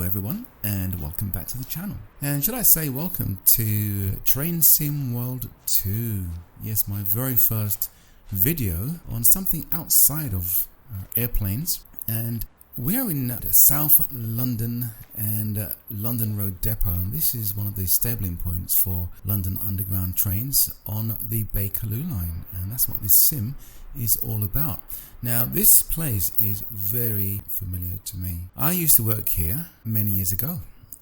everyone, and welcome back to the channel. And should I say welcome to Train Sim World 2. Yes, my very first video on something outside of airplanes. And we're in South London and London Road Depot. And this is one of the stabling points for London Underground trains on the Bakerloo line. And that's what this sim is all about. Now this place is very familiar to me. I used to work here many years ago.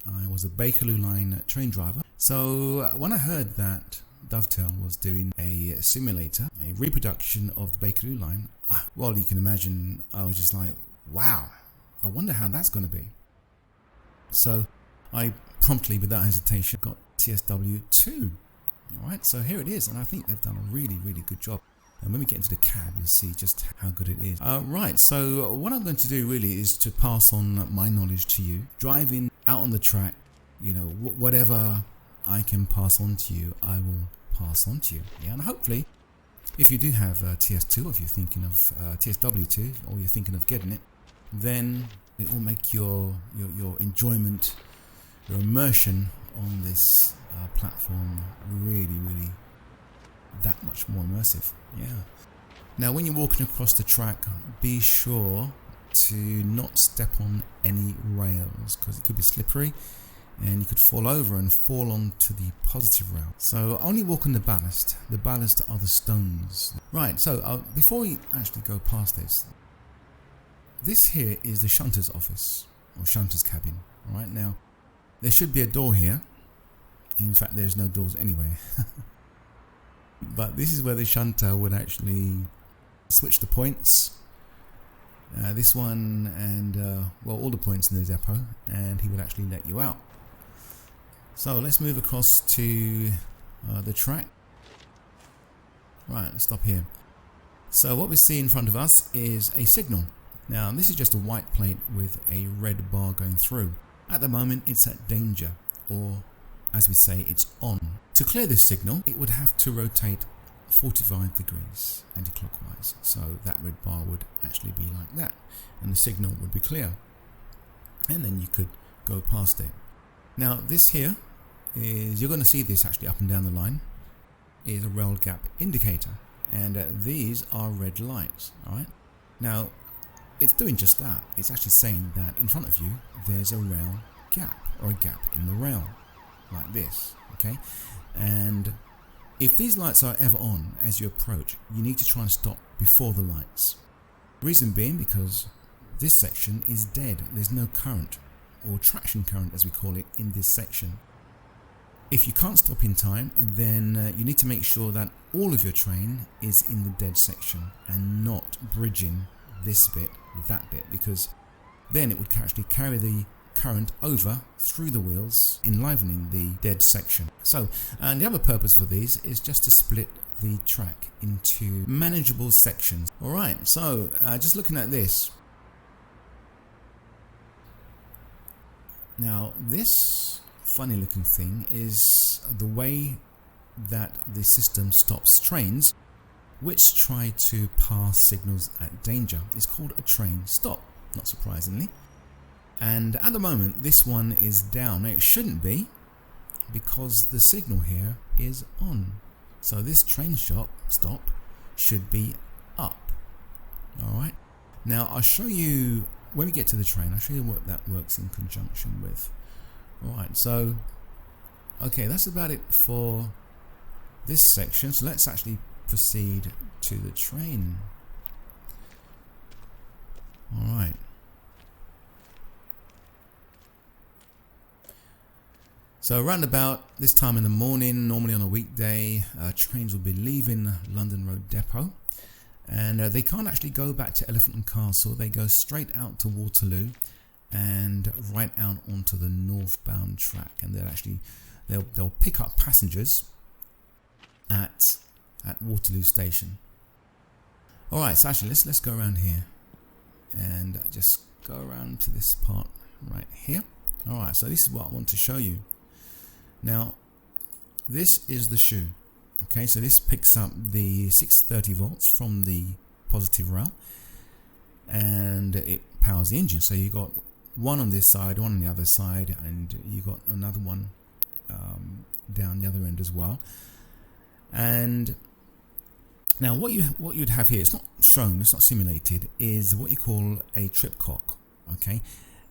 I was a Bakerloo line train driver. So when I heard that Dovetail was doing a simulator, a reproduction of the Bakerloo line, well, you can imagine I was just like, wow, I wonder how that's going to be. So I promptly, without hesitation, got TSW2. Alright, so here it is, and I think they've done a really good job. And when we get into the cab, you'll see just how good it is. Right, so what I'm going to do really is to pass on my knowledge to you. Driving out on the track, you know, whatever I can pass on to you, I will pass on to you. Yeah, and hopefully, if you do have TS2, or if you're thinking of TSW2, or you're thinking of getting it, then it will make your enjoyment, your immersion on this platform really that much more immersive. Yeah. Now when you're walking across the track, be sure to not step on any rails, because it could be slippery and you could fall over and fall onto the positive rail. So only walk on the ballast. The ballast are the stones. Right, so before we actually go past this here is the shunter's office, or shunter's cabin. Alright, now there should be a door here. In fact, there's no doors anywhere. But this is where the shunter would actually switch the points. This one and, well, all the points in the depot, and he would actually let you out. So let's move across to the track. Right, let's stop here. So what we see in front of us is a signal. Now this is just a white plate with a red bar going through. At the moment it's at danger, or as we say, it's on. To clear this signal, it would have to rotate 45 degrees anti-clockwise. So that red bar would actually be like that, and the signal would be clear. And then you could go past it. Now this here is, you're going to see this actually up and down the line, is a rail gap indicator. And these are red lights, alright? Now, it's doing just that. It's actually saying that in front of you, there's a rail gap, or a gap in the rail. Like this, okay? And if these lights are ever on as you approach, you need to try and stop before the lights. Reason being because this section is dead. There's no current, or traction current as we call it, in this section. If you can't stop in time, then you need to make sure that all of your train is in the dead section and not bridging this bit with that bit, because then it would actually carry the current over through the wheels, enlivening the dead section. So, and the other purpose for these is just to split the track into manageable sections. Alright, so just looking at this. Now this funny looking thing is the way that the system stops trains which try to pass signals at danger. It's called a train stop, not surprisingly. And at the moment this one is down. Now it shouldn't be, because the signal here is on. So this train stop should be up. Alright, now I'll show you, when we get to the train, I'll show you what that works in conjunction with. Alright, so okay, that's about it for this section. So let's actually proceed to the train. Alright. So around about this time in the morning, normally on a weekday, trains will be leaving London Road Depot, and they can't actually go back to Elephant and Castle. They go straight out to Waterloo and right out onto the northbound track, and they'll pick up passengers at Waterloo Station. All right, so actually let's go around here and just go around to this part right here. All right, so this is what I want to show you. Now, this is the shoe. Okay, so this picks up the 630 volts from the positive rail, and it powers the engine. So you've got one on this side, one on the other side, and you got another one down the other end as well. And now what you'd have here, it's not shown, it's not simulated, is what you call a trip cock. Okay,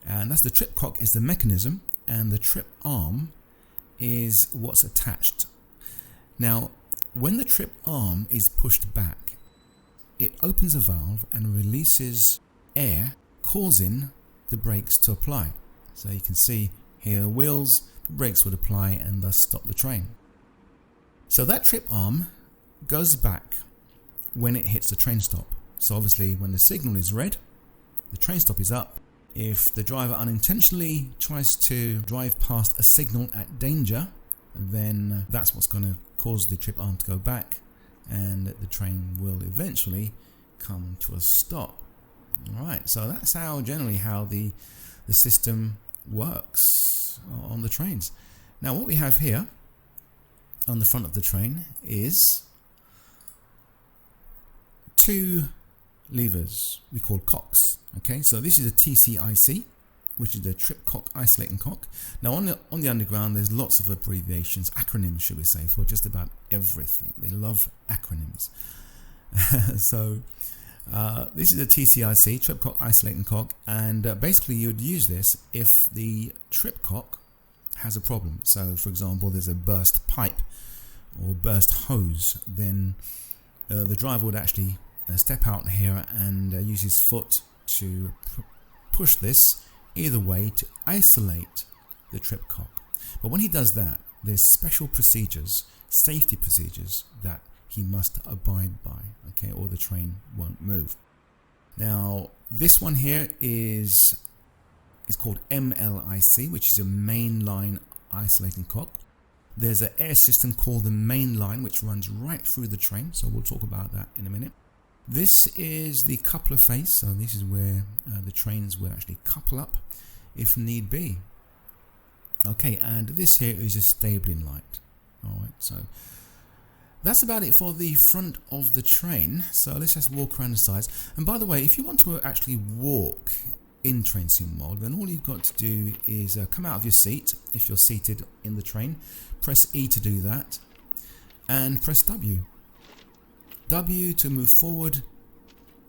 and that's the trip cock is the mechanism, and the trip arm is what's attached. Now when the trip arm is pushed back, it opens a valve and releases air, causing the brakes to apply. So you can see here the wheels, the brakes would apply and thus stop the train. So that trip arm goes back when it hits the train stop. So obviously when the signal is red, the train stop is up. If the driver unintentionally tries to drive past a signal at danger, then that's what's going to cause the trip arm to go back, and the train will eventually come to a stop. Alright, so that's generally how the system works on the trains. Now what we have here on the front of the train is two levers we call cocks. Okay, so this is a TCIC, which is the trip cock isolating cock. Now on the underground there's lots of abbreviations, acronyms should we say, for just about everything. They love acronyms. So this is a TCIC, trip cock isolating cock, and basically you'd use this if the trip cock has a problem. So for example, there's a burst pipe or burst hose, then the driver would actually step out here and use his foot to push this either way to isolate the trip cock. But when he does that, there's special procedures, safety procedures that he must abide by, okay, or the train won't move. Now this one here is called MLIC, which is a mainline isolating cock. There's an air system called the main line, which runs right through the train, so we'll talk about that in a minute. This is the coupler face, so this is where the trains will actually couple up if need be. Okay, and this here is a stabling light. Alright, so that's about it for the front of the train. So let's just walk around the sides. And by the way, if you want to actually walk in Train Sim World, then all you've got to do is come out of your seat. If you're seated in the train, press E to do that, and press W. W to move forward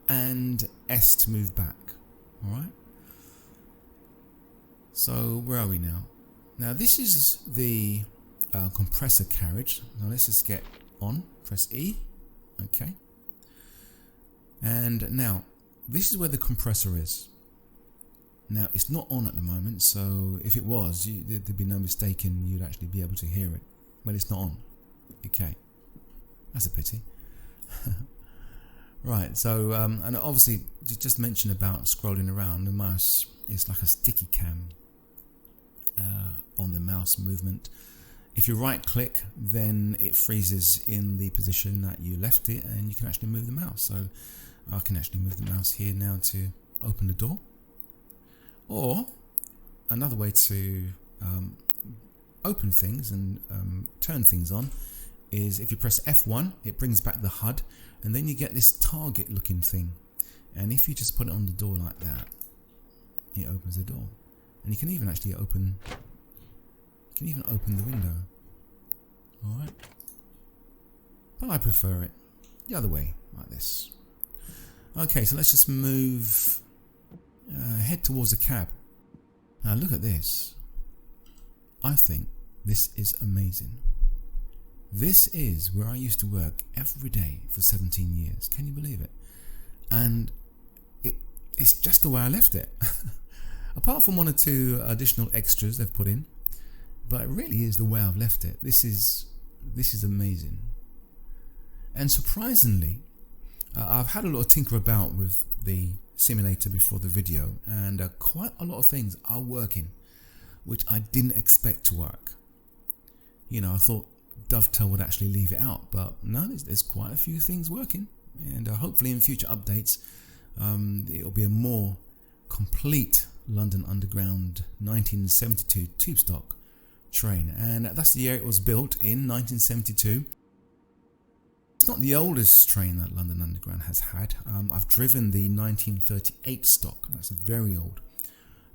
and S to move back. Alright, so where are we now? Now this is the compressor carriage. Now let's just get on, press E. Okay, and now this is where the compressor is. Now it's not on at the moment, so if it was, there'd be no mistake and you'd actually be able to hear it. But it's not on. Okay, that's a pity. Right, so and obviously just mention about scrolling around. The mouse is like a sticky cam on the mouse movement. If you right click, then it freezes in the position that you left it, and you can actually move the mouse. So I can actually move the mouse here now to open the door. Or another way to open things and turn things on is if you press F1, it brings back the HUD, and then you get this target looking thing, and if you just put it on the door like that, it opens the door, and you can even actually open the window. Alright, but I prefer it the other way, like this. Okay, so let's just move head towards the cab. Now look at this. I think this is amazing. This is where I used to work every day for 17 years. Can you believe it? And it's just the way I left it. Apart from one or two additional extras they've put in, but it really is the way I've left it. This is amazing. And surprisingly, I've had a lot of tinker about with the simulator before the video, and quite a lot of things are working which I didn't expect to work. You know, I thought Dovetail would actually leave it out, but no, there's quite a few things working, and hopefully in future updates it'll be a more complete London Underground 1972 tube stock train, and that's the year it was built, in 1972. It's not the oldest train that London Underground has had. I've driven the 1938 stock. That's very old.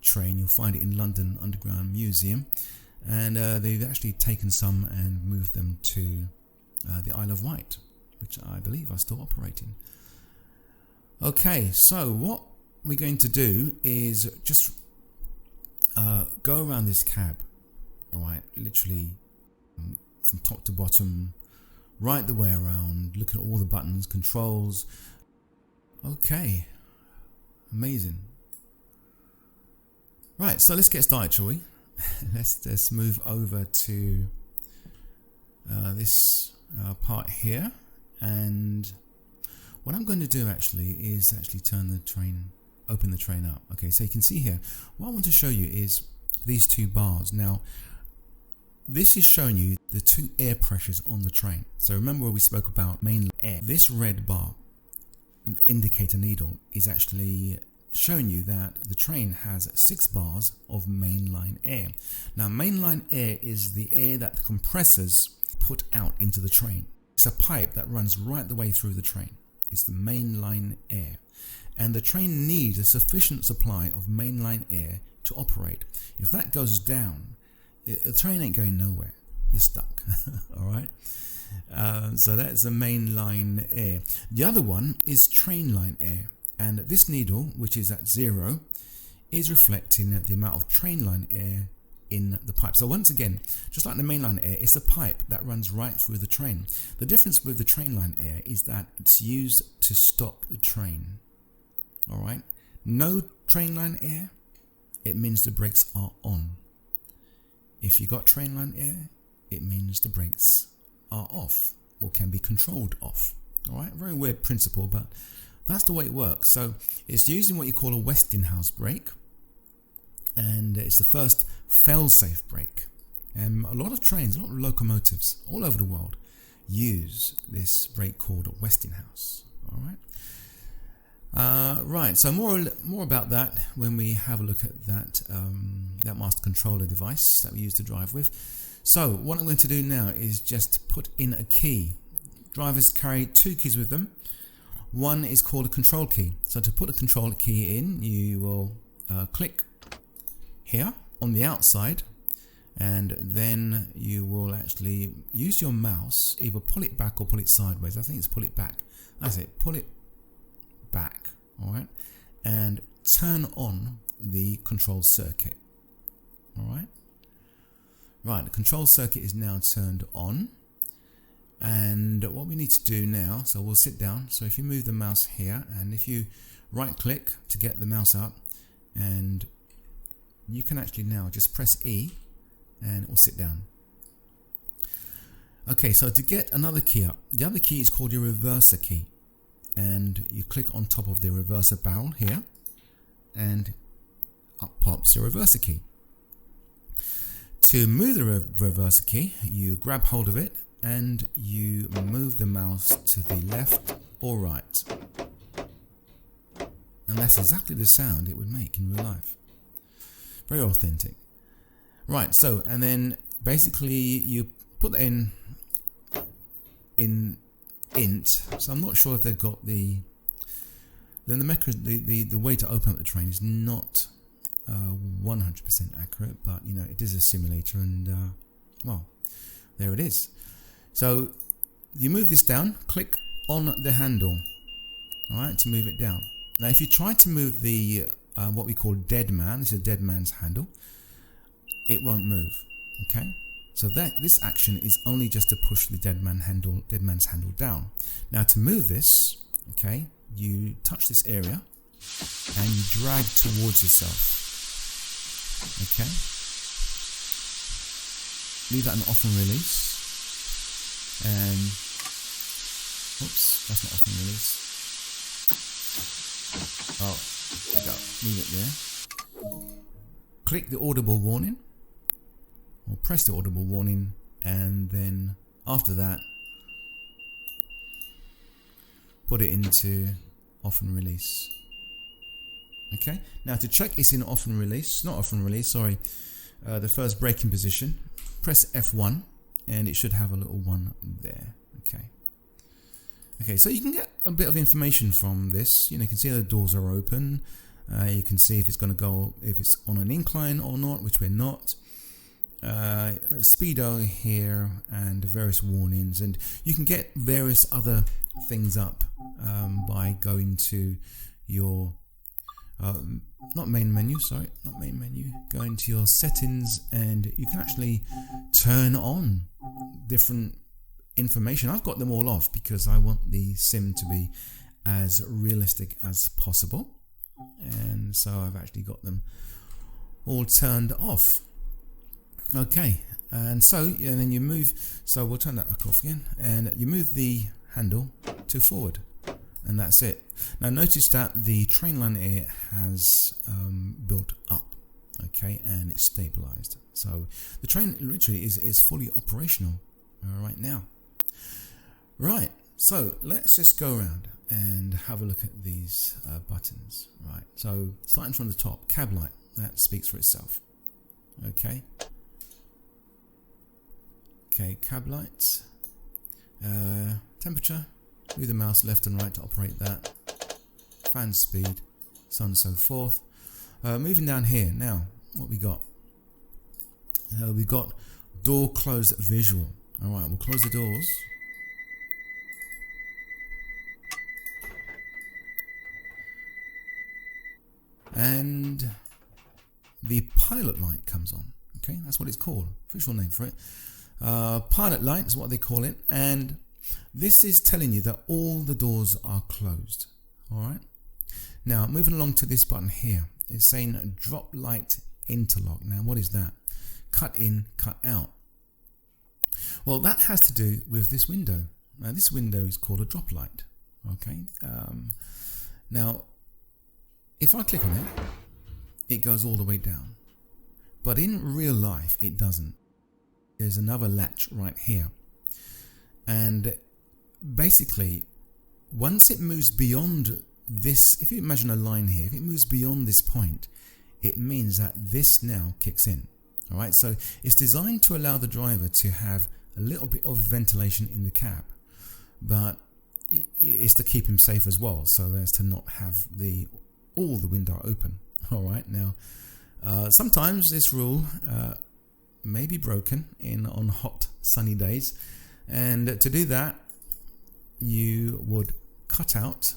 train. You'll find it in London Underground Museum, and they've actually taken some and moved them to the Isle of Wight, which I believe are still operating. Okay, so what we're going to do is just go around this cab, alright, literally from top to bottom, right the way around, look at all the buttons, controls. Okay, amazing. Right, so let's get started, shall we? let's move over to this part here, and what I'm going to do actually is turn the train, open the train up. Okay, so you can see here, what I want to show you is these two bars. Now, this is showing you the two air pressures on the train. So remember where we spoke about mainline air. This red bar, indicator needle, is actually showing you that the train has 6 bars of mainline air. Now, mainline air is the air that the compressors put out into the train. It's a pipe that runs right the way through the train. It's the mainline air. And the train needs a sufficient supply of mainline air to operate. If that goes down, the train ain't going nowhere. You're stuck. Alright? So that's the mainline air. The other one is train line air. And this needle, which is at 0, is reflecting the amount of train line air in the pipe. So once again, just like the mainline air, it's a pipe that runs right through the train. The difference with the train line air is that it's used to stop the train. Alright? No train line air, it means the brakes are on. If you got train line air, it means the brakes are off or can be controlled off. Alright? Very weird principle, but that's the way it works. So it's using what you call a Westinghouse brake, and it's the first fail-safe brake. And a lot of trains, a lot of locomotives all over the world use this brake called a Westinghouse. All right. Right. So more about that when we have a look at that that master controller device that we use to drive with. So what I'm going to do now is just put in a key. Drivers carry 2 keys with them. One is called a control key. So to put a control key in, you will click here on the outside, and then you will actually use your mouse, either pull it back or pull it sideways. I think it's pull it back. That's it, pull it back, alright, and turn on the control circuit. Alright, right, the control circuit is now turned on. And what we need to do now, so we'll sit down. So if you move the mouse here, and if you right click to get the mouse up, and you can actually now just press E and it will sit down. Okay, so to get another key up, the other key is called your reverser key, and you click on top of the reverser barrel here, and up pops your reverser key. To move the reverser key, you grab hold of it and you move the mouse to the left or right, and that's exactly the sound it would make in real life. Very authentic. Right, so and then basically you put that in int. So I'm not sure if they've got the way to open up the train is not 100% accurate, but you know, it is a simulator, and well, there it is. So you move this down, click on the handle, alright, to move it down. Now if you try to move the what we call dead man, this is a dead man's handle, it won't move. Okay, so this action is only just to push the dead man's handle down. Now to move this, okay, you touch this area and you drag towards yourself. Okay, leave that on off and release. And oops, that's not off and release. Oh, there you go. Leave it there. Click the audible warning, or press the audible warning, and then after that, put it into off and release. Okay. Now to check it's in off and release, not off and release. Sorry, the first braking position. Press F1. And it should have a little 1 there. Okay, so you can get a bit of information from this. You know, you can see the doors are open. You can see if it's going to go, if it's on an incline or not, which we're not. Speedo here and various warnings, and you can get various other things up by going to your not main menu, going to your settings, and you can actually turn on different information. I've got them all off because I want the sim to be as realistic as possible, and so I've actually got them all turned off. Okay, and then you move, so we'll turn that back off again, and you move the handle to forward, and that's it. Now notice that the train line here has built up, okay, and it's stabilized. So the train literally is fully operational right now. Right, so let's just go around and have a look at these buttons. Right, so starting from the top, cab light, that speaks for itself. Okay, cab lights, temperature, move the mouse left and right to operate that, fan speed, so on and so forth. Moving down here, now what we got? We got door close visual. Alright, we'll close the doors. And the pilot light comes on. Okay, that's what it's called, official name for it. Pilot light is what they call it, and this is telling you that all the doors are closed. Alright, now moving along to this button here, it's saying drop light interlock. Now what is that? Cut in, cut out. Well, that has to do with this window. Now this window is called a drop light. Okay, now if I click on it, it goes all the way down, but in real life it doesn't. There's another latch right here, and basically once it moves beyond this, if you imagine a line here, if it moves beyond this point, it means that this now kicks in. Alright, so it's designed to allow the driver to have a little bit of ventilation in the cab, but it's to keep him safe as well, so as to not have all the window open. Alright, now sometimes this rule may be broken on hot sunny days, and to do that you would cut out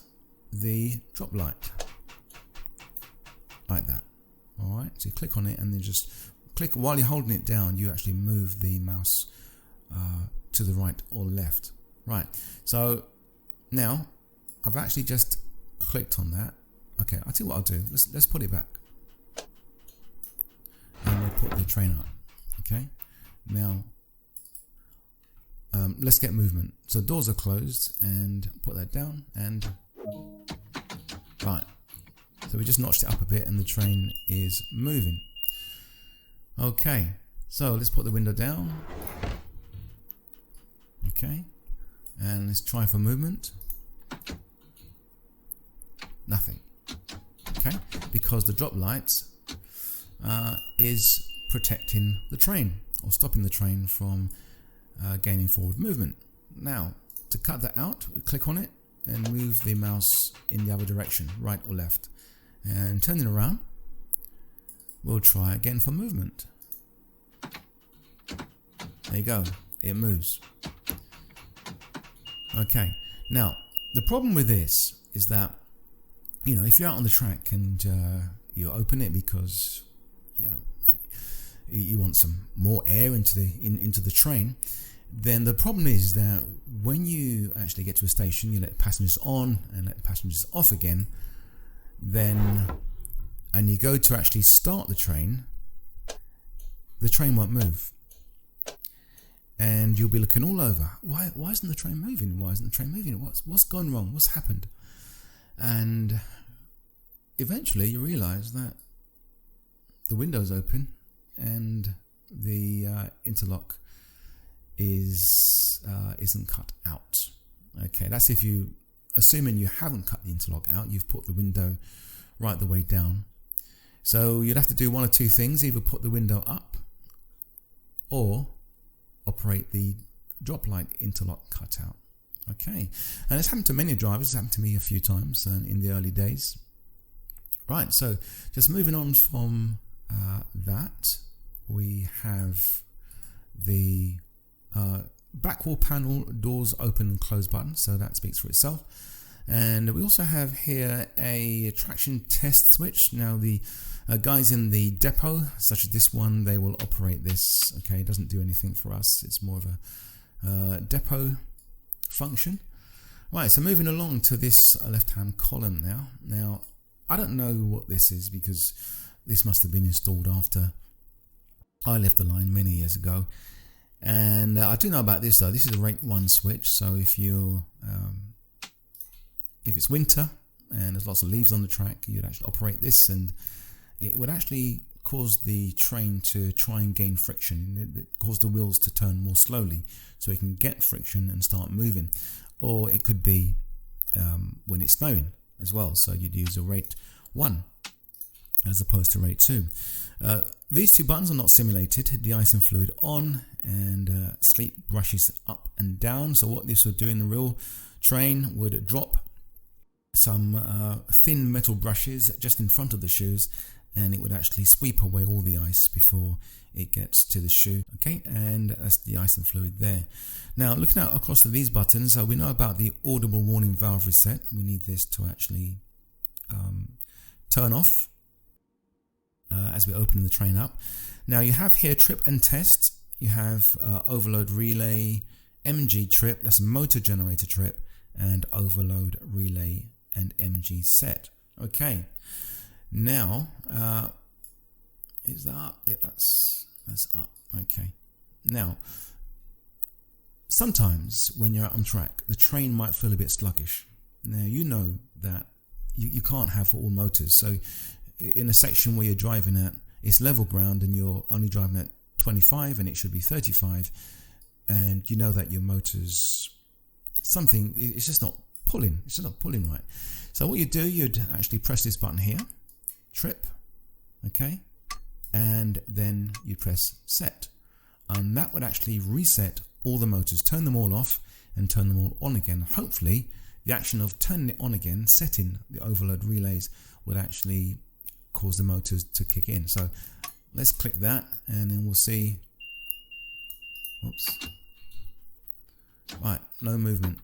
the drop light like that. Alright, so you click on it and then just click, while you're holding it down you actually move the mouse to the right or left. Right, so now I've actually just clicked on that. Okay, I'll tell you what I'll do, let's put it back and we'll put the train up. Okay, now let's get movement. So doors are closed, and put that down, and right, so we just notched it up a bit and the train is moving. Okay, so let's put the window down. Okay, and let's try for movement. Nothing. Okay, because the drop light is protecting the train, or stopping the train from gaining forward movement. Now to cut that out, we click on it and move the mouse in the other direction, right or left, and turning around we'll try again for movement. There you go, it moves. Okay, now the problem with this is that, you know, if you're out on the track and you open it because you want some more air into the train, then the problem is that when you actually get to a station, you let the passengers on and let the passengers off again, and you go to actually start the train won't move, and you'll be looking all over. Why isn't the train moving? Why isn't the train moving? What's gone wrong? What's happened? And eventually you realize that the window's open and the interlock isn't cut out. Okay, that's if you, assuming you haven't cut the interlock out, you've put the window right the way down. So you'd have to do one of two things: either put the window up or operate the drop light interlock cutout. Okay, and it's happened to many drivers. It's happened to me a few times in the early days. Right, so just moving on from that, we have the back wall panel doors open and close button, so that speaks for itself. And we also have here a traction test switch. Now the guys in the depot, such as this one, they will operate this. Okay, it doesn't do anything for us, it's more of a depot function. Right, so moving along to this left hand column now. Now I don't know what this is, because this must have been installed after I left the line many years ago. And I do know about this though. This is a rate 1 switch, so if you if it's winter and there's lots of leaves on the track, you'd actually operate this, and it would actually cause the train to try and gain friction. It cause the wheels to turn more slowly so it can get friction and start moving. Or it could be when it's snowing as well, so you'd use a rate 1 as opposed to rate 2. These two buttons are not simulated. De-icing fluid on and sleep brushes up and down. So what this would do in the real train would drop some thin metal brushes just in front of the shoes, and it would actually sweep away all the ice before it gets to the shoe. Okay, and that's the icing fluid there. Now looking out across to these buttons, we know about the audible warning valve reset. We need this to actually turn off as we open the train up. Now you have here trip and test. You have overload relay, MG trip, that's a motor generator trip, and overload relay and MG set. Okay, now is that up? Yeah, that's up. Okay, now sometimes when you're out on track, the train might feel a bit sluggish. Now you know that you can't have all motors, so in a section where you're driving at, it's level ground and you're only driving at 25 and it should be 35, and you know that your motor's something, it's just not pulling right. So what you do, you'd actually press this button here, trip, okay, and then you press set, and that would actually reset all the motors, turn them all off and turn them all on again. Hopefully the action of turning it on again, setting the overload relays, would actually cause the motors to kick in. So let's click that and then we'll see. Oops. Right, no movement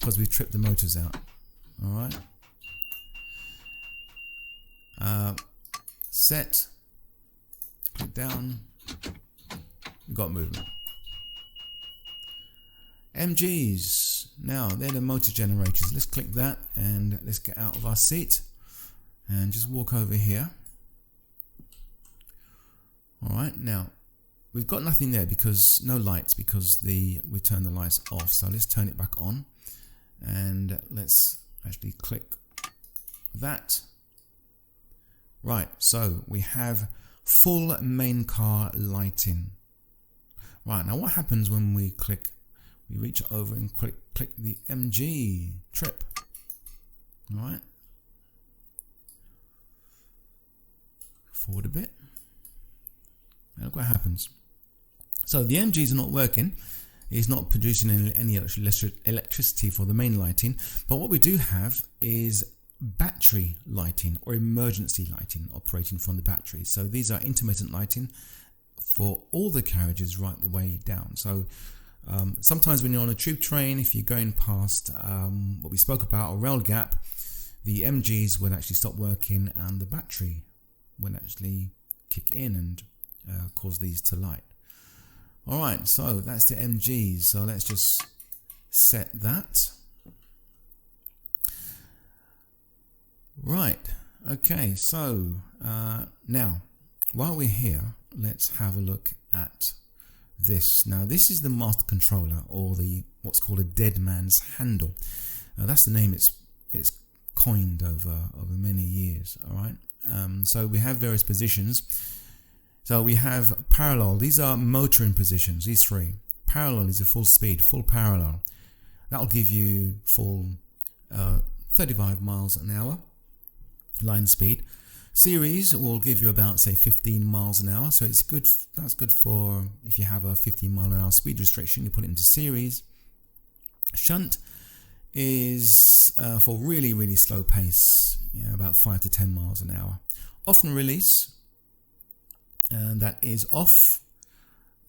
because we've tripped the motors out. Alright. Set. Click down. We've got movement. MGs. Now they're the motor generators. Let's click that and let's get out of our seat and just walk over here. Alright, now we've got nothing there because no lights, because we turned the lights off. So let's turn it back on and let's actually click that. Right, so we have full main car lighting. Right, now what happens when we reach over and click the MG trip? Alright, forward a bit. And look what happens. So the MGs are not working. It's not producing any electricity for the main lighting. But what we do have is battery lighting or emergency lighting operating from the battery. So these are intermittent lighting for all the carriages right the way down. So sometimes when you're on a tube train, if you're going past what we spoke about, a rail gap, the MGs will actually stop working and the battery will actually kick in and cause these to light. Alright, so that's the MGs. So let's just set that. Right, okay, so now while we're here, let's have a look at this. Now this is the master controller, or the what's called a dead man's handle. That's the name it's coined over many years. Alright, so we have various positions. So we have parallel. These are motoring positions, these three. Parallel is a full speed, full parallel. That'll give you full 35 miles an hour line speed. Series will give you about, say, 15 miles an hour. So it's good. That's good for if you have a 15 mile an hour speed restriction, you put it into series. Shunt is for really, really slow pace. Yeah, about 5 to 10 miles an hour. Off and release, and that is off.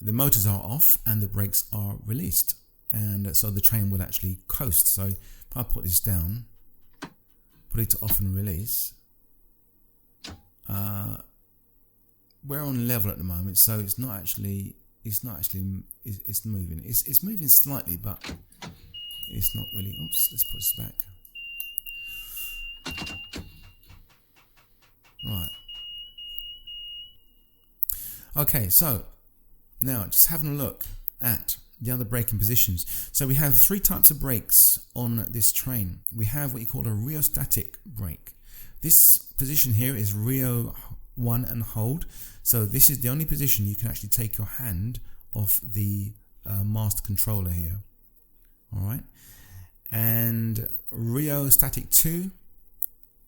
The motors are off and the brakes are released, and so the train will actually coast. So if I put this down, put it to off and release, we're on level at the moment, so it's moving. It's moving slightly, but it's not really. Oops, let's put this back. Right. Okay, so now just having a look at the other braking positions. So we have 3 types of brakes on this train. We have what you call a rheostatic brake. This position here is Rheo 1 and hold. So this is the only position you can actually take your hand off the master controller here. Alright. And rheostatic 2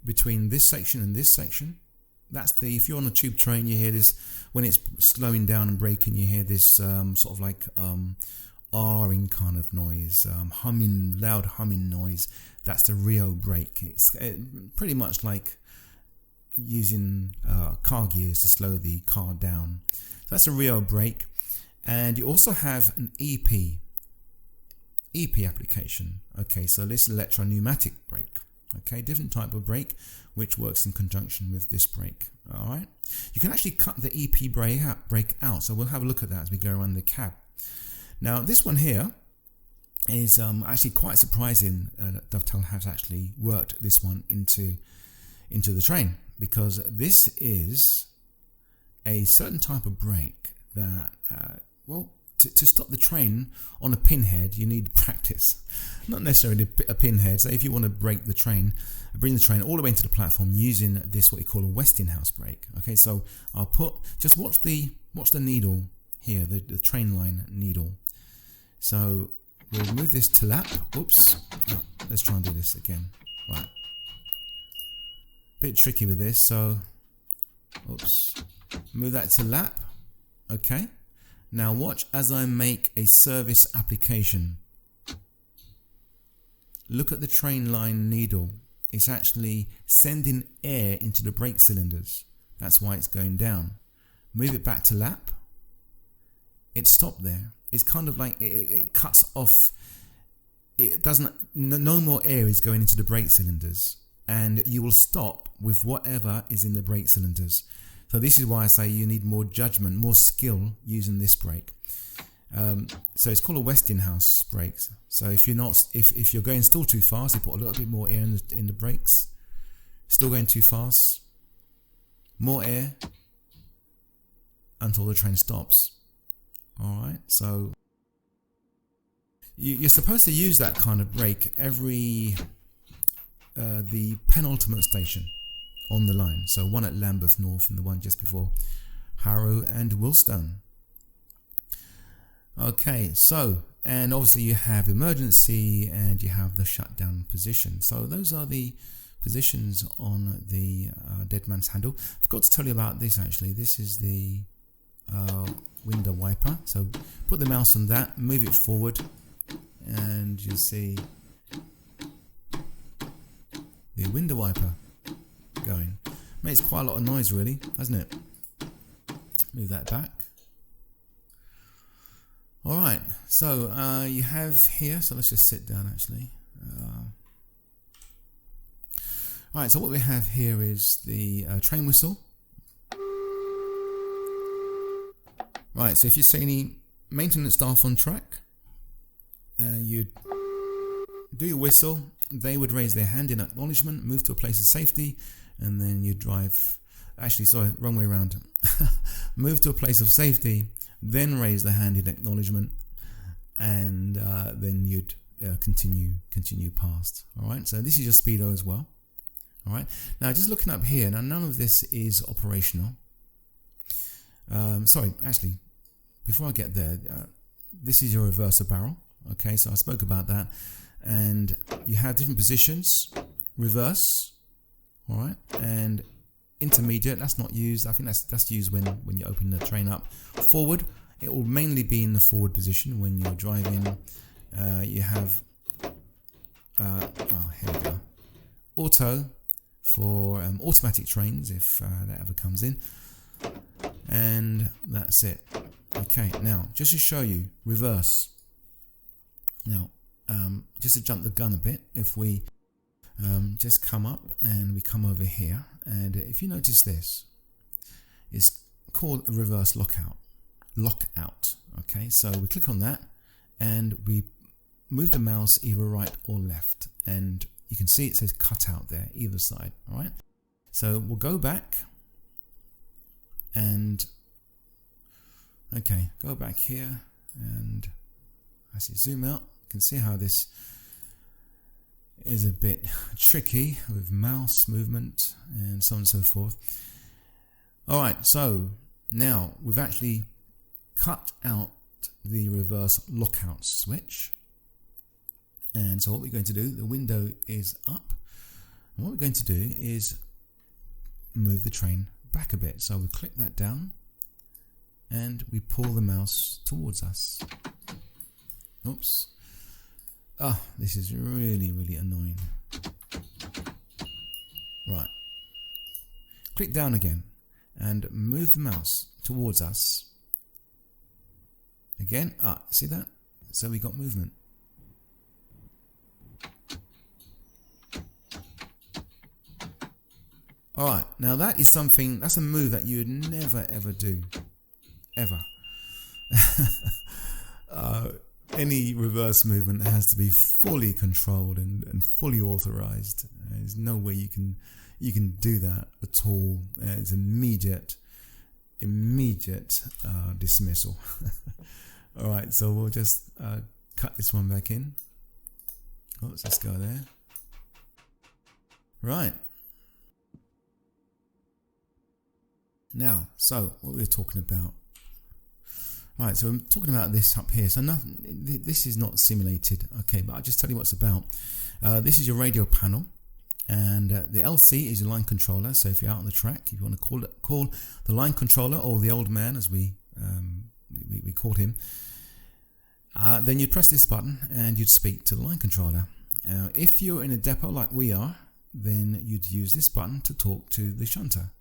between this section and this section. That's the, if you're on a tube train, you hear this when it's slowing down and braking, you hear this sort of like R-ing kind of noise, loud humming noise. That's the Rheo brake. It's pretty much like using car gears to slow the car down. So that's a Rheo brake. And you also have an EP application. Okay, so this is electro-pneumatic brake. Okay, different type of brake which works in conjunction with this brake. Alright, you can actually cut the EP brake out, so we'll have a look at that as we go around the cab. Now this one here is actually quite surprising that Dovetail has actually worked this one into the train, because this is a certain type of brake that well, to stop the train on a pinhead, you need practice. Not necessarily a pinhead. So if you want to bring the train all the way into the platform using this, what you call a Westinghouse brake. Okay, so I'll put, just watch the needle here, the train line needle. So we'll move this to lap. Oops. Oh, let's try and do this again. Right. Bit tricky with this. So, oops. Move that to lap. Okay. Now watch as I make a service application. Look at the train line needle. It's actually sending air into the brake cylinders. That's why it's going down. Move it back to lap. It stopped there. It's kind of like it cuts off. It doesn't. No more air is going into the brake cylinders, and you will stop with whatever is in the brake cylinders. So this is why I say you need more judgment, more skill using this brake. So it's called a Westinghouse brake. So if you're going still too fast, you put a little bit more air in the brakes. Still going too fast, more air until the train stops. All right. So you're supposed to use that kind of brake every the penultimate station on the line. So one at Lambeth North and the one just before Harrow and Willstone. Okay, so, and obviously you have emergency and you have the shutdown position. So those are the positions on the dead man's handle. I forgot to tell you about this actually. This is the window wiper. So put the mouse on that, move it forward, and you'll see the window wiper going. Makes quite a lot of noise really, doesn't it? Move that back. Alright, so you have here, so let's just sit down actually. Alright, so what we have here is the train whistle. Right, so if you see any maintenance staff on track, you'd do your whistle, they would raise their hand in acknowledgement, move to a place of safety, and then you drive, actually sorry, wrong way around. Move to a place of safety, then raise the hand in acknowledgement, and then you'd continue past. Alright, so this is your speedo as well. Alright, now just looking up here, now none of this is operational. Sorry, actually, before I get there, this is your reverser barrel. Okay, so I spoke about that, and you have different positions. Reverse, alright, and intermediate, that's not used. I think that's used when you open the train up. Forward, it will mainly be in the forward position when you're driving. You have here we go. Auto, for automatic trains if that ever comes in, and that's it. Okay, now just to show you reverse. Now just to jump the gun a bit, if we just come up and we come over here, and if you notice this, it's called a reverse lockout. Okay, so we click on that and we move the mouse either right or left, and you can see it says cut out there either side. All right, so we'll go back and okay, go back here, and as you zoom out, you can see how this is a bit tricky with mouse movement and so on and so forth. Alright, so now we've actually cut out the reverse lockout switch, and so what we're going to do, the window is up, and what we're going to do is move the train back a bit. So we click that down and we pull the mouse towards us. Oops. Oh, this is really annoying. Right. Click down again and move the mouse towards us. Again. See that? So we got movement. Alright, now that is something, that's a move that you would never ever do. Ever. Any reverse movement has to be fully controlled and fully authorized. There's no way you can do that at all. It's immediate dismissal. Alright, so we'll just cut this one back in. Let's go there. Right. Now, so what we're talking about. Right, so I'm talking about this up here. So this is not simulated, okay, but I'll just tell you what it's about. This is your radio panel, and the LC is your line controller. So if you're out on the track, if you want to call the line controller, or the old man as we called him, then you'd press this button and you'd speak to the line controller. If you're in a depot like we are, then you'd use this button to talk to the shunter.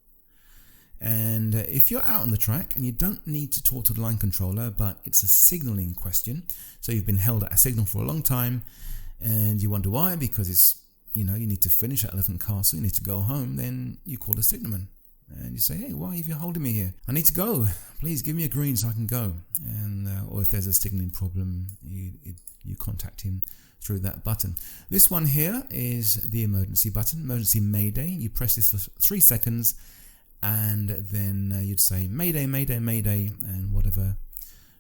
And if you're out on the track and you don't need to talk to the line controller, but it's a signaling question, so you've been held at a signal for a long time and you wonder why, because it's, you need to finish at Elephant Castle, you need to go home, then you call the signalman and you say, hey, why are you holding me here? I need to go, please give me a green so I can go. And or if there's a signaling problem, you contact him through that button. This one here is the emergency button, emergency mayday. You press this for 3 seconds, and then you'd say mayday, mayday, mayday, and whatever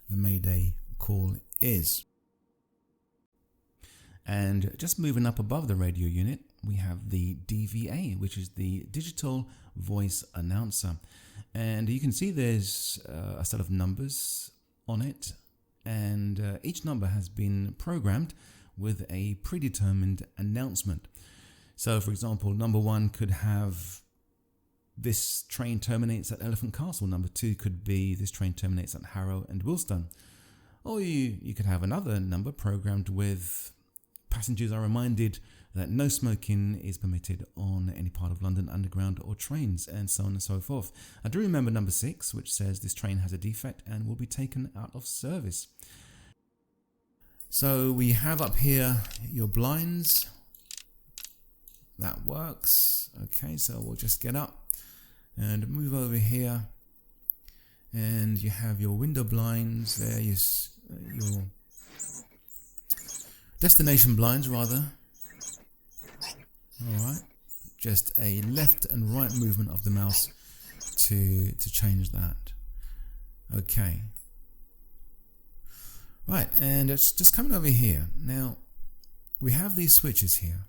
the mayday call is. And just moving up above the radio unit, we have the DVA, which is the digital voice announcer, and you can see there's a set of numbers on it, and each number has been programmed with a predetermined announcement. So for example, number 1 could have this train terminates at Elephant Castle. Number 2 could be this train terminates at Harrow and Willstone. Or you could have another number programmed with passengers are reminded that no smoking is permitted on any part of London Underground or trains, and so on and so forth. I do remember number 6, which says this train has a defect and will be taken out of service. So we have up here your blinds. That works. Okay, so we'll just get up and move over here, and you have your window blinds there, your destination blinds rather. Alright, just a left and right movement of the mouse to change that. Okay. Right, and it's just coming over here. Now, we have these switches here.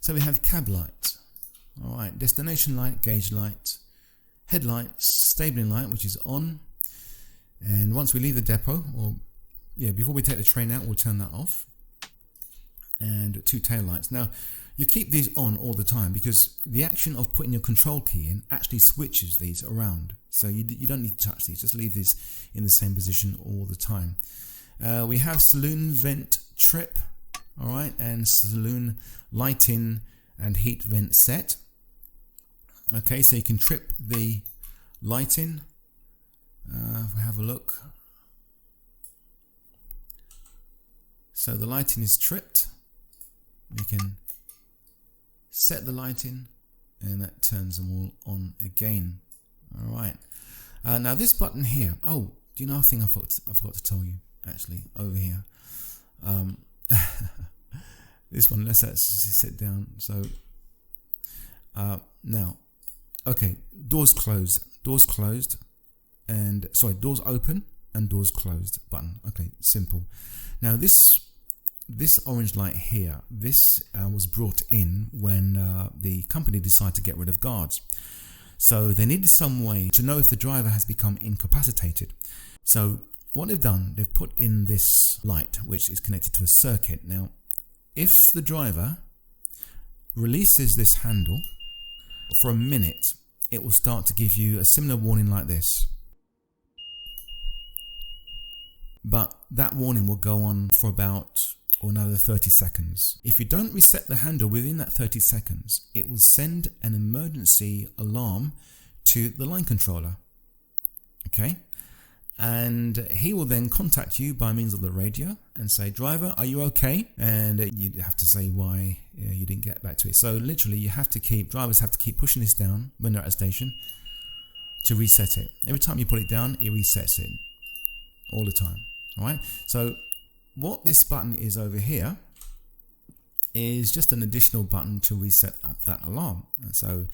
So we have cab lights. Alright, destination light, gauge light, headlights, stabling light, which is on. And once we leave the depot, or before we take the train out, we'll turn that off. And 2 tail lights. Now, you keep these on all the time because the action of putting your control key in actually switches these around. So you don't need to touch these, just leave these in the same position all the time. We have saloon vent trip, alright, and saloon lighting and heat vent set. Okay, so you can trip the lighting. If we have a look. So the lighting is tripped. We can set the lighting and that turns them all on again. Alright. Now this button here. Oh, do you know a thing I forgot to tell you actually over here? This one, let's actually sit down. So now, okay, doors closed, and sorry, doors open and doors closed button. Okay, simple. Now this orange light here, this was brought in when the company decided to get rid of guards. So they needed some way to know if the driver has become incapacitated. So what they've done, they've put in this light which is connected to a circuit. Now if the driver releases this handle for a minute, it will start to give you a similar warning like this. But that warning will go on for about another 30 seconds. If you don't reset the handle within that 30 seconds, it will send an emergency alarm to the line controller. Okay? And he will then contact you by means of the radio and say, driver, are you okay? And you have to say why you didn't get back to it. So literally drivers have to keep pushing this down when they're at a station to reset it. Every time you put it down, it resets it all the time. Alright, so what this button is over here is just an additional button to reset that alarm. And so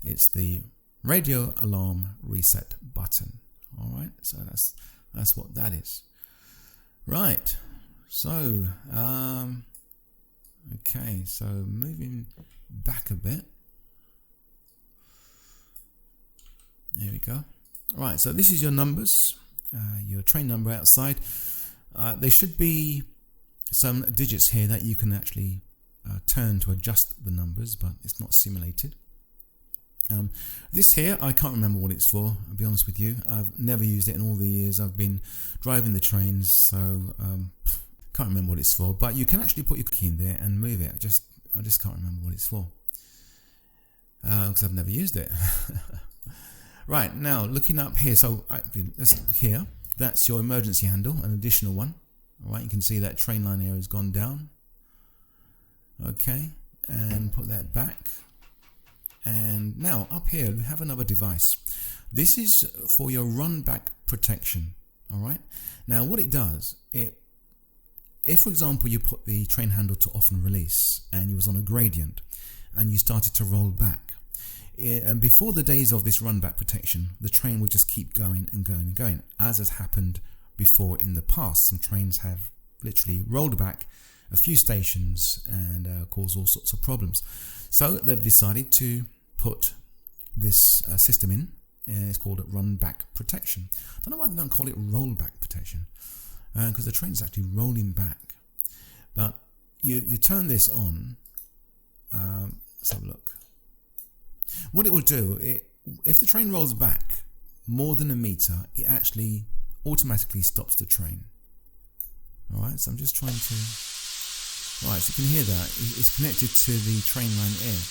it's the radio alarm reset button. Alright, so that's what that is. Right, so okay, so moving back a bit. There we go. Right, so this is your numbers, your train number outside. There should be some digits here that you can actually turn to adjust the numbers, but it's not simulated. This here, I can't remember what it's for, I'll be honest with you. I've never used it in all the years I've been driving the trains, so can't remember what it's for. But you can actually put your key in there and move it. I just can't remember what it's for because I've never used it. Right, now looking up here, so here, that's your emergency handle, an additional one. Alright, you can see that train line here has gone down. Okay, and put that back. And now up here we have another device. This is for your run back protection. Alright, now what it does, if for example you put the train handle to off and release and you was on a gradient and you started to roll back, and before the days of this run back protection, the train would just keep going and going and going, as has happened before in the past. Some trains have literally rolled back a few stations and caused all sorts of problems. So they've decided to put this system in. It's called run back protection. I don't know why they don't call it rollback protection, because the train is actually rolling back. But you turn this on. Let's have a look. What it will do, if the train rolls back more than a meter, it actually automatically stops the train. Alright, so I'm just trying to... Right, so you can hear that. It's connected to the train line air.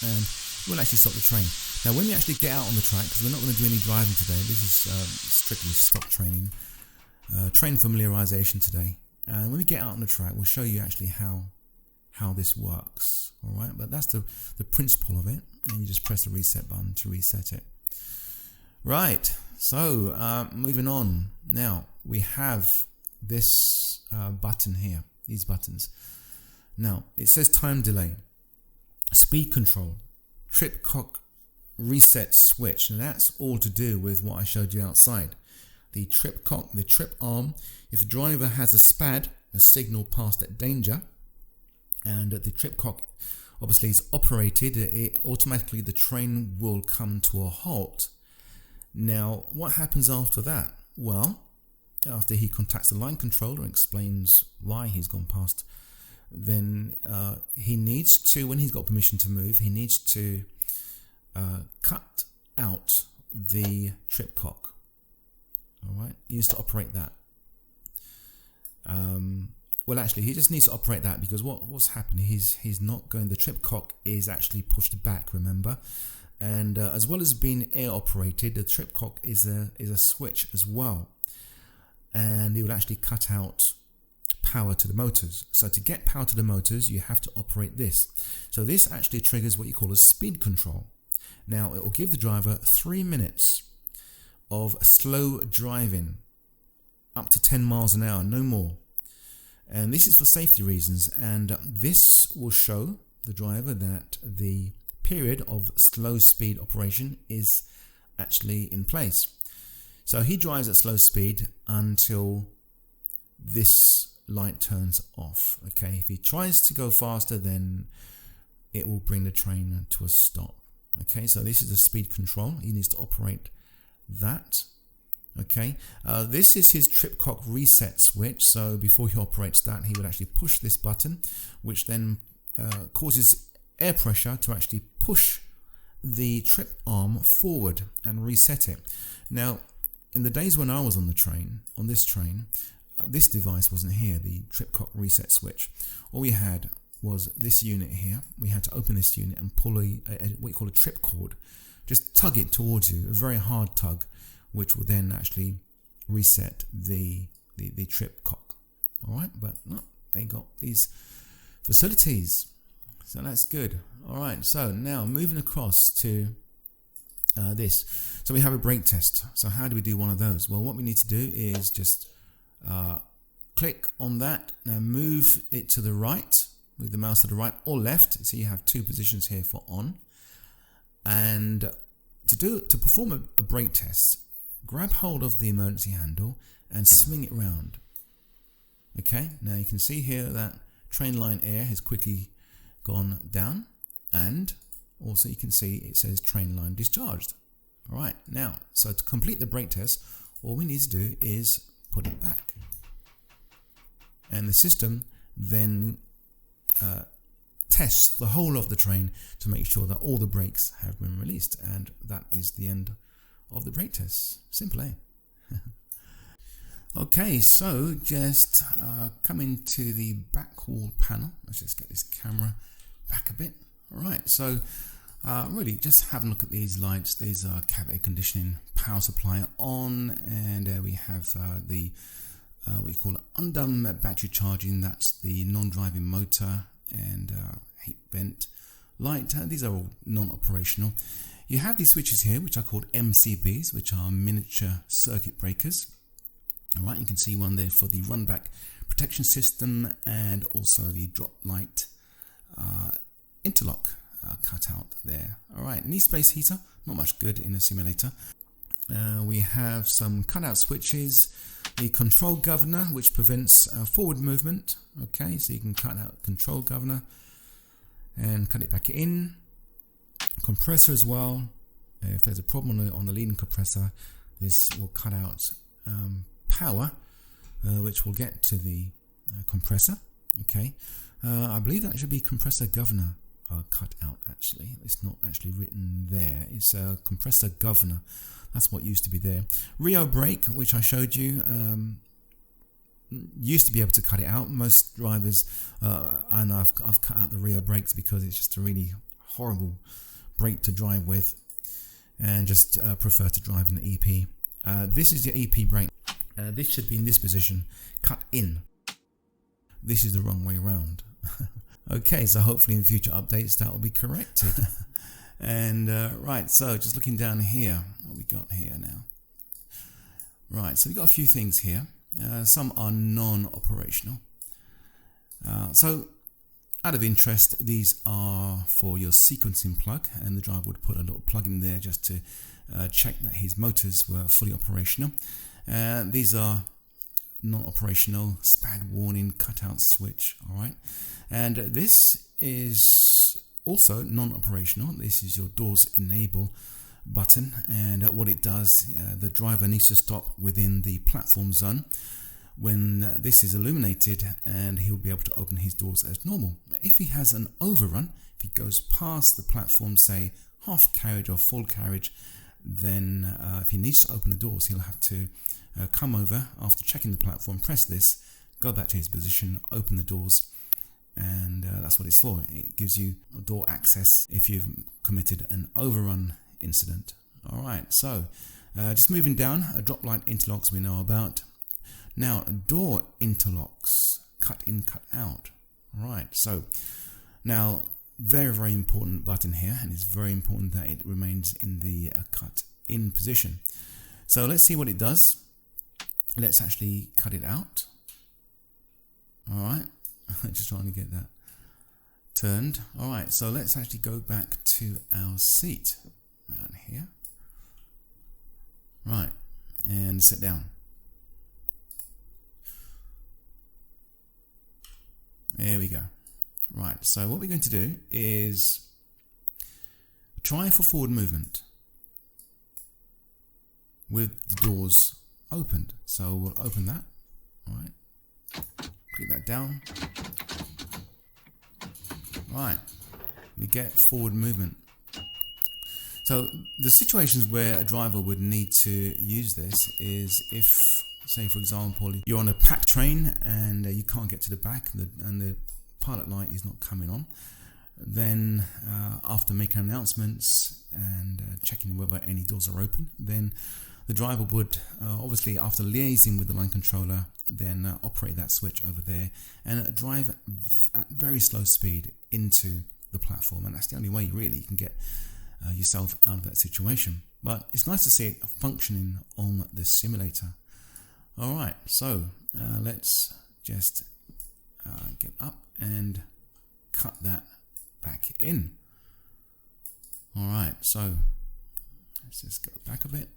And it will actually stop the train. Now when we actually get out on the track, because we're not going to do any driving today, this is strictly stop training, train familiarization today. And when we get out on the track, we'll show you actually how this works. Alright, but that's the principle of it. And you just press the reset button to reset it. Right, so moving on. Now we have this button here, these buttons. Now it says time delay, speed control, trip cock reset switch, and that's all to do with what I showed you outside. The trip cock, the trip arm. If a driver has a SPAD, a signal passed at danger, and the trip cock obviously is operated, it automatically the train will come to a halt. Now what happens after that? Well, after he contacts the line controller and explains why he's gone past, then he needs to, when he's got permission to move, he needs to cut out the trip cock. Alright, he needs to operate that. Well, actually, he just needs to operate that, because what's happened, he's not going, the trip cock is actually pushed back, remember? And as well as being air operated, the trip cock is a switch as well, and it will actually cut out power to the motors. So to get power to the motors, you have to operate this. So this actually triggers what you call a speed control. Now it will give the driver 3 minutes of slow driving, up to 10 miles an hour, no more. And this is for safety reasons, and this will show the driver that the period of slow speed operation is actually in place. So he drives at slow speed until this light turns off. Okay, if he tries to go faster, then it will bring the train to a stop. Okay, so this is the speed control. He needs to operate that. Okay, this is his trip cock reset switch. So before he operates that, he would actually push this button, which then causes air pressure to actually push the trip arm forward and reset it. Now, in the days when I was on the train, on this train, this device wasn't here, the trip cock reset switch. All we had was this unit here. We had to open this unit and pull what you call a trip cord. Just tug it towards you, a very hard tug, which will then actually reset the trip cock. All right, but no, they got these facilities, so that's good. All right, so now moving across to this. So we have a brake test. So how do we do one of those? Well, what we need to do is just click on that. Now move it to the right, move the mouse to the right or left. So you have two positions here for on. And to perform a brake test, grab hold of the emergency handle and swing it round. Okay, now you can see here that train line air has quickly gone down, and also you can see it says train line discharged. All right, now, so to complete the brake test, all we need to do is put it back. And the system then tests the whole of the train to make sure that all the brakes have been released. And that is the end of the brake test. Simple, eh? Okay, so just coming to the back wall panel. Let's just get this camera back a bit. All right, so really just have a look at these lights. These are cab air conditioning power supply on, and we have the what you call undone battery charging. That's the non-driving motor, and heat vent light. These are all non-operational. You have these switches here, which are called MCBs, which are miniature circuit breakers. All right, you can see one there for the run back protection system, and also the drop light interlock cut out there. All right, knee space heater, not much good in a simulator. We have some cutout switches, the control governor, which prevents forward movement. Okay, so you can cut out control governor and cut it back in. Compressor as well. If there's a problem on the leading compressor, this will cut out power, which will get to the compressor. Okay, I believe that should be compressor governor cut out. Actually, it's not actually written there. It's a compressor governor. That's what used to be there. Rio brake, which I showed you, used to be able to cut it out. Most drivers, I know I've cut out the Rio brakes because it's just a really horrible brake to drive with, and just prefer to drive an EP. This is your EP brake. This should be in this position, cut in. This is the wrong way around. Okay, so hopefully in future updates that will be corrected. And right, so just looking down here, what we got here now. Right, so we've got a few things here. Some are non-operational. So out of interest, these are for your sequencing plug, and the driver would put a little plug in there just to check that his motors were fully operational. These are non-operational, SPAD warning, cutout switch. All right, and this is also non-operational. This is your doors enable button, and what it does, the driver needs to stop within the platform zone when this is illuminated, and he'll be able to open his doors as normal. If he has an overrun, if he goes past the platform, say half carriage or full carriage, then if he needs to open the doors, he'll have to come over after checking the platform, press this, go back to his position, open the doors, and that's what it's for. It gives you door access if you've committed an overrun incident. Alright, so just moving down, drop light interlocks we know about. Now, door interlocks, cut in, cut out. Right, so now very important button here, and it's very important that it remains in the cut in position. So let's see what it does. Let's actually cut it out. Alright, just trying to get that turned. Alright, so let's actually go back to our seat around here. Right, and sit down. There we go. Right, so what we're going to do is try for forward movement with the doors opened. So we'll open that. Alright, click that down. Right, we get forward movement. So the situations where a driver would need to use this is if, say for example, you're on a packed train and you can't get to the back and the pilot light is not coming on. Then after making announcements and checking whether any doors are open, then the driver would obviously, after liaising with the line controller, then operate that switch over there and drive at very slow speed into the platform. And that's the only way really you can get yourself out of that situation. But it's nice to see it functioning on the simulator. Alright, so let's just get up and cut that back in. Alright, so let's just go back a bit.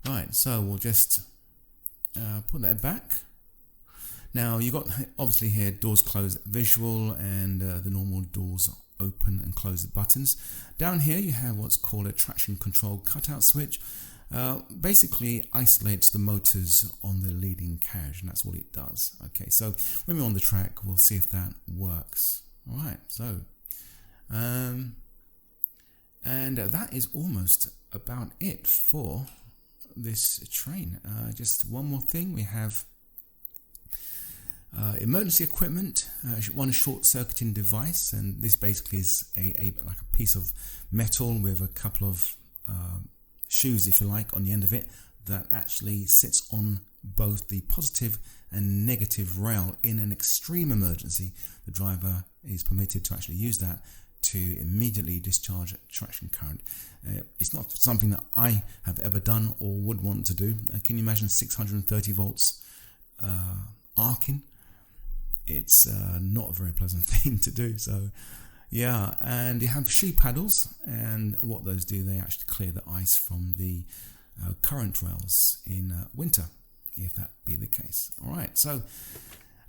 Right, so we'll just put that back. Now you've got obviously here doors close visual and the normal doors open and close buttons. Down here you have what's called a traction control cutout switch. Basically isolates the motors on the leading carriage, and that's what it does. Okay, so when we're on the track we'll see if that works. Alright, so and that is almost about it for this train. Just one more thing, we have emergency equipment, one short-circuiting device, and this basically is like a piece of metal with a couple of shoes, if you like, on the end of it that actually sits on both the positive and negative rail. In an extreme emergency, the driver is permitted to actually use that to immediately discharge traction current. It's not something that I have ever done or would want to do. Can you imagine 630 volts arcing? It's not a very pleasant thing to do. So yeah, and you have shoe paddles, and what those do, they actually clear the ice from the current rails in winter, if that be the case. Alright, so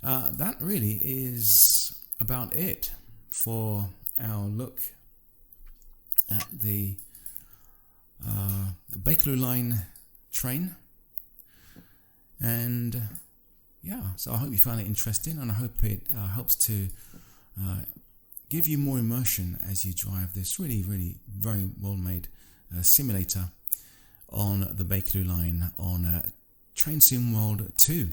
that really is about it for our look at the Bakerloo line train. And yeah, so I hope you found it interesting, and I hope it helps to give you more immersion as you drive this really very well made simulator on the Bakerloo line on Train Sim World 2.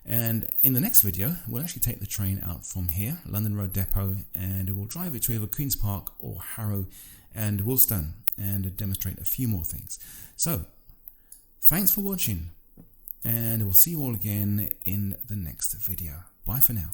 And in the next video we'll actually take the train out from here, London Road Depot, and we'll drive it to either Queen's Park or Harrow and Woolstone and demonstrate a few more things. So thanks for watching, and we'll see you all again in the next video. Bye for now.